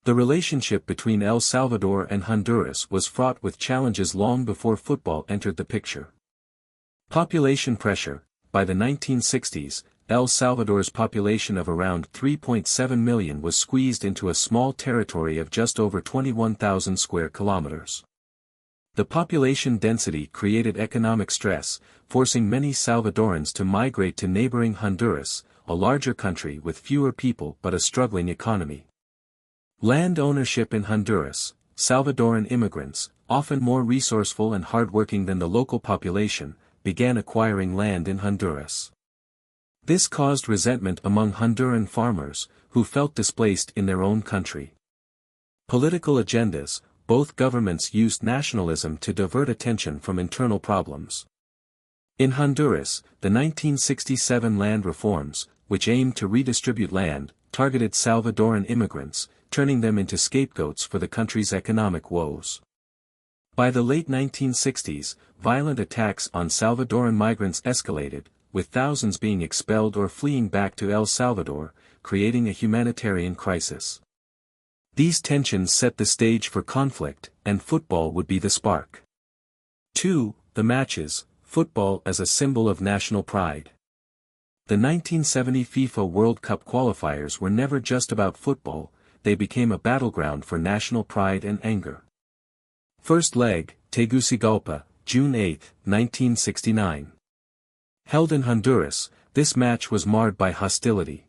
The relationship between El Salvador and Honduras was fraught with challenges long before football entered the picture. Population pressure. By the 1960s, El Salvador's population of around 3.7 million was squeezed into a small territory of just over 21,000 square kilometers. The population density created economic stress, forcing many Salvadorans to migrate to neighboring Honduras, a larger country with fewer people but a struggling economy. Land ownership in Honduras. Salvadoran immigrants, often more resourceful and hardworking than the local population, began acquiring land in Honduras. This caused resentment among Honduran farmers, who felt displaced in their own country. Political agendas. Both governments used nationalism to divert attention from internal problems. In Honduras, the 1967 land reforms, which aimed to redistribute land, targeted Salvadoran immigrants, turning them into scapegoats for the country's economic woes. By the late 1960s, violent attacks on Salvadoran migrants escalated, with thousands being expelled or fleeing back to El Salvador, creating a humanitarian crisis. These tensions set the stage for conflict, and football would be the spark. 2. The matches. Football as a symbol of national pride. The 1970 FIFA World Cup qualifiers were never just about football, they became a battleground for national pride and anger. First leg, Tegucigalpa, June 8, 1969. Held in Honduras, this match was marred by hostility.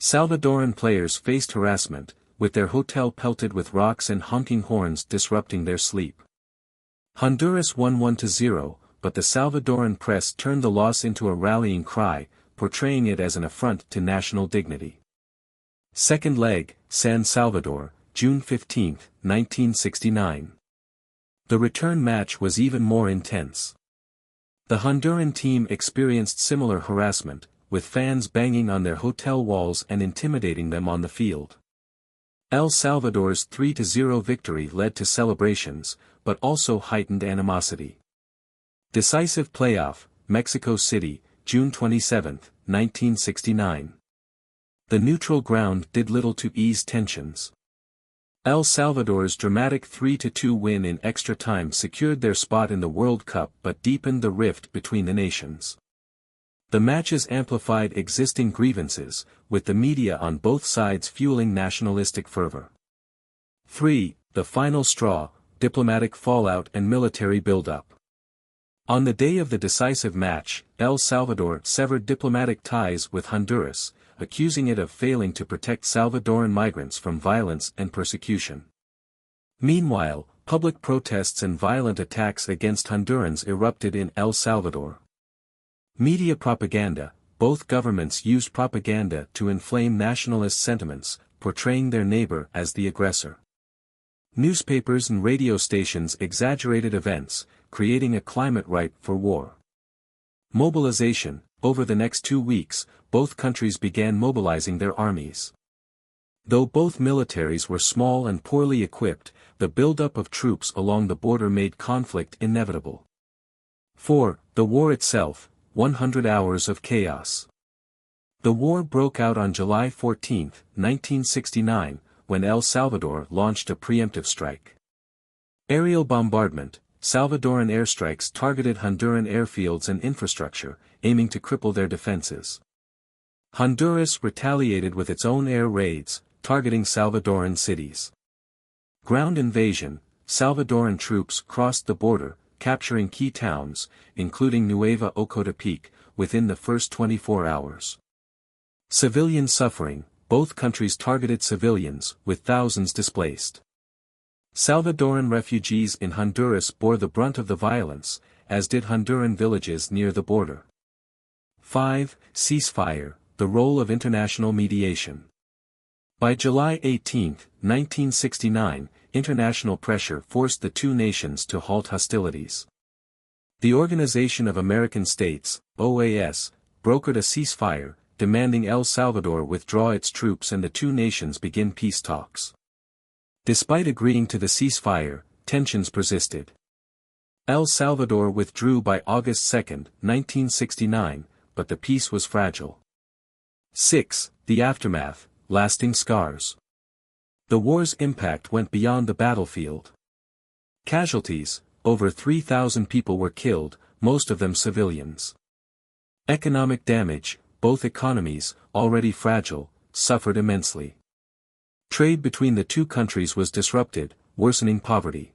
Salvadoran players faced harassment, with their hotel pelted with rocks and honking horns disrupting their sleep. Honduras won 1-0, but the Salvadoran press turned the loss into a rallying cry, portraying it as an affront to national dignity. Second leg, San Salvador, June 15, 1969. The return match was even more intense. The Honduran team experienced similar harassment, with fans banging on their hotel walls and intimidating them on the field. El Salvador's 3-0 victory led to celebrations, but also heightened animosity. Decisive playoff, Mexico City, June 27, 1969. The neutral ground did little to ease tensions. El Salvador's dramatic 3-2 win in extra time secured their spot in the World Cup but deepened the rift between the nations. The matches amplified existing grievances, with the media on both sides fueling nationalistic fervor. 3. The final straw, diplomatic fallout and military buildup. On the day of the decisive match, El Salvador severed diplomatic ties with Honduras, accusing it of failing to protect Salvadoran migrants from violence and persecution. Meanwhile, public protests and violent attacks against Hondurans erupted in El Salvador. Media propaganda. Both governments used propaganda to inflame nationalist sentiments, portraying their neighbor as the aggressor. Newspapers and radio stations exaggerated events, creating a climate ripe for war. Mobilization. Over the next 2 weeks, both countries began mobilizing their armies. Though both militaries were small and poorly equipped, the buildup of troops along the border made conflict inevitable. 4. The war itself. 100 hours of chaos. The war broke out on July 14, 1969, when El Salvador launched a preemptive strike. Aerial bombardment. Salvadoran airstrikes targeted Honduran airfields and infrastructure, aiming to cripple their defenses. Honduras retaliated with its own air raids, targeting Salvadoran cities. Ground invasion. Salvadoran troops crossed the border, capturing key towns, including Nueva Ocotepeque, within the first 24 hours. Civilian suffering. Both countries targeted civilians, with thousands displaced. Salvadoran refugees in Honduras bore the brunt of the violence, as did Honduran villages near the border. 5. Ceasefire. The role of international mediation. By July 18, 1969, international pressure forced the two nations to halt hostilities. The Organization of American States, OAS, brokered a ceasefire, demanding El Salvador withdraw its troops and the two nations begin peace talks. Despite agreeing to the ceasefire, tensions persisted. El Salvador withdrew by August 2, 1969, but the peace was fragile. 6. The aftermath, lasting scars. The war's impact went beyond the battlefield. Casualties: over 3,000 people were killed, most of them civilians. Economic damage: both economies, already fragile, suffered immensely. Trade between the two countries was disrupted, worsening poverty.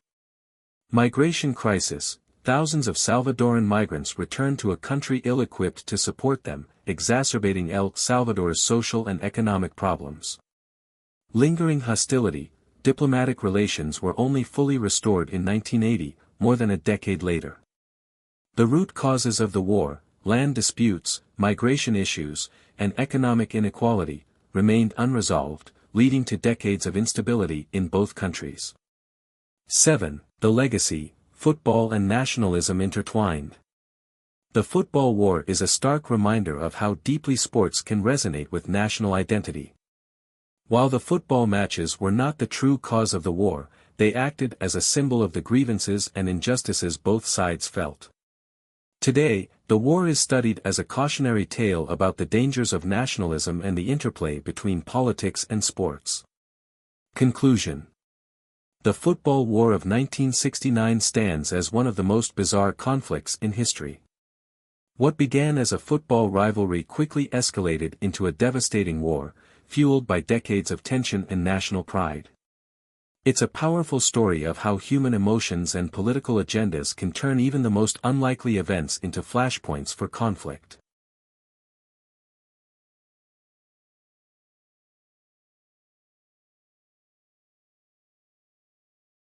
Migration crisis: thousands of Salvadoran migrants returned to a country ill-equipped to support them, exacerbating El Salvador's social and economic problems. Lingering hostility: diplomatic relations were only fully restored in 1980, more than a decade later. The root causes of the war, land disputes, migration issues, and economic inequality, remained unresolved, leading to decades of instability in both countries. 7. The legacy: football and nationalism intertwined. The football war is a stark reminder of how deeply sports can resonate with national identity. While the football matches were not the true cause of the war, they acted as a symbol of the grievances and injustices both sides felt. Today, the war is studied as a cautionary tale about the dangers of nationalism and the interplay between politics and sports. Conclusion: the football war of 1969 stands as one of the most bizarre conflicts in history. What began as a football rivalry quickly escalated into a devastating war, fueled by decades of tension and national pride. It's a powerful story of how human emotions and political agendas can turn even the most unlikely events into flashpoints for conflict.